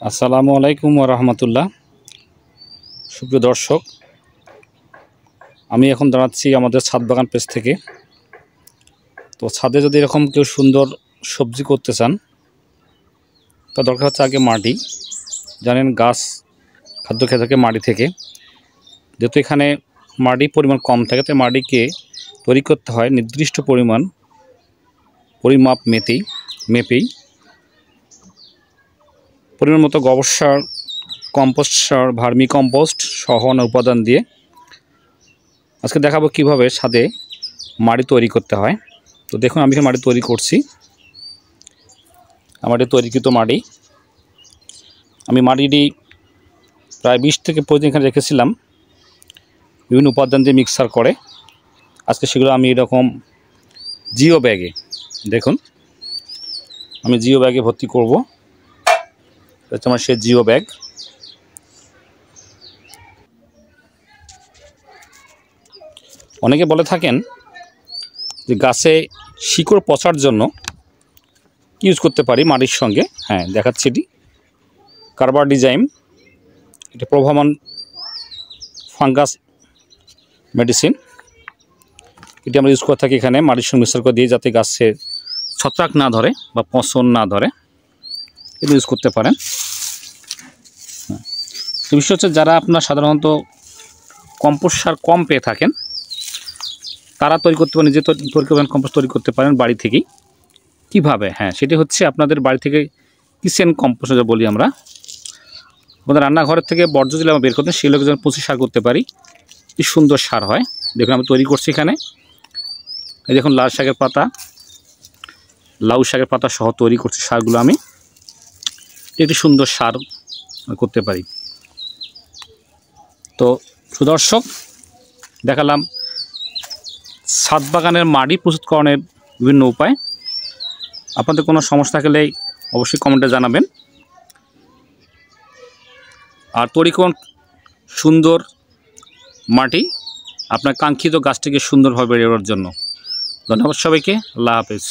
আসসালামু আলাইকুম ওয়া রাহমাতুল্লাহ। সুপ্রিয় দর্শক, আমি এখন দাঁড়াচ্ছি আমাদের ছাদ বাগান পেজ থেকে। তো ছাদে যদি এরকম কেউ সুন্দর সবজি করতে চান, তো দরকার হচ্ছে আগে মাটি। জানেন গাছ খাদ্য খেয়ে থাকে মাটি থেকে। যেহেতু এখানে মাটির পরিমাণ কম থাকে, তাই মাটিকে তৈরি করতে হয় নির্দিষ্ট পরিমাপ মেপেই পরিমাণ মতো গোবর সার, কম্পোস্ট সার, ভার্মি কম্পোস্ট সহ উপাদান দিয়ে আজকে দেখাবো কিভাবে ছাদে মাটি তৈরি করতে হয়। তো দেখুন, আমি মাটি তৈরি করছি। আমার তৈরিকৃত মাটি, আমি মাটিটি প্রায় 20 থেকে 25 দিন এখানে রেখেছিলাম বিভিন্ন উপাদান দিয়ে মিক্সার করে। আজকে সেগুলো আমি এরকম জিও ব্যাগে, দেখুন আমি জিও ব্যাগে ভর্তি করব। এটা আমার সেই জিও ব্যাগ। অনেকে বলে থাকেন যে গাছে শিকড় পচার জন্য ইউজ করতে পারি মাটির সঙ্গে। হ্যাঁ, দেখাচ্ছি এটি কার্বাডিজাইম। এটা প্রভামান ফাঙ্গাস মেডিসিন। এটি আমরা ইউজ করে থাকি এখানে মাটির সঙ্গে মিশ্র করে দিয়ে, যাতে গাছে ছত্রাক না ধরে বা পচন না ধরে। এটা ইউজ করতে পারেন। তো বিষয় হচ্ছে, যারা আপনার সাধারণত কম্পোস্ট সার কম পেয়ে থাকেন, তারা তৈরি করতে পারেন, নিজে তৈরি করবেন, কম্পোস্ট তৈরি করতে পারেন বাড়ি থেকেই। কীভাবে? হ্যাঁ, সেটি হচ্ছে আপনাদের বাড়ি থেকে কিচেন কম্পোস্ট যা বলি আমরা, আমাদের রান্নাঘরের থেকে বর্জ্য যেগুলো আমরা বের করতেন, সেগুলোকে যেন পচি সার করতে পারি। কি সুন্দর সার হয় দেখুন। আমি তৈরি করছি এখানে, এই দেখুন লাল শাকের পাতা, লাউ শাকের পাতা সহ তৈরি করছি সারগুলো। আমি একটি সুন্দর সার করতে পারি। তো সুদর্শক, দেখালাম ছাদ বাগানের মাটি প্রস্তুতকরণের বিভিন্ন উপায়। আপনাদের কোনো সমস্যা থাকলে অবশ্যই কমেন্টে জানাবেন। আর তৈরি করুন সুন্দর মাটি আপনার কাঙ্ক্ষিত গাছটিকে সুন্দরভাবে বেড়ে ওঠার জন্য। ধন্যবাদ সবাইকে। আল্লাহ হাফেজ।